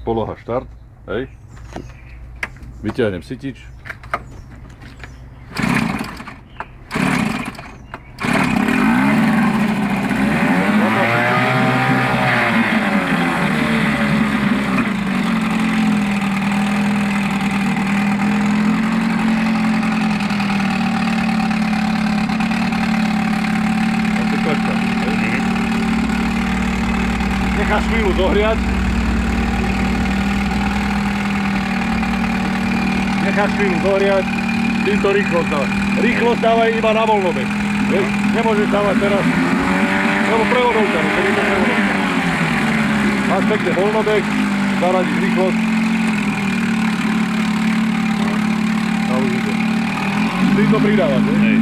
Poloha štart, hej. Vyťahnem sytič. Necháš chvíľu zohriať. Necháš chvíľu zohriať. Týmto rýchlosť dávaj. Rýchlosť dávaj iba na voľnobeh. Vieš? Nemôžeš dávať teraz. Lebo prevodovka, to nie je prevodovka. Máš pekne voľnobeh, zaradíš rýchlosť. A už ide. Týmto pridávať, vieš? Hej.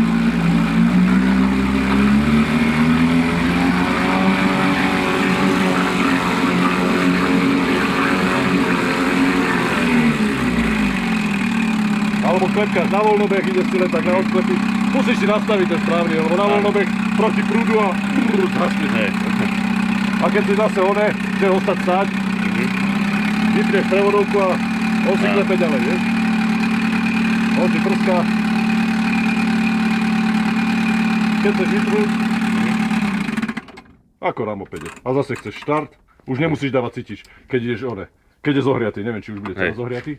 Alebo klepkáš na voľnobeh, ideš si len tak na odklepy. Musíš si nastaviť ten správny, lebo na voľnobeh proti prúdu a zašli. A keď si zase chce ostať stáť, vypneš prevodovku a on si klepe ďalej, vieš? On si prská. Keď chceš vypnúť, ako na mopede. A zase chceš štart, už nemusíš dávať cítiš, keď ideš keď je zohriatý, neviem, či už bude teraz zohriatý.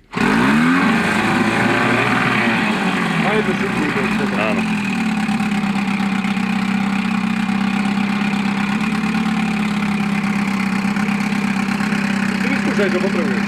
A je to šutku, áno. Si vyskúšaj, čo potrebuješ.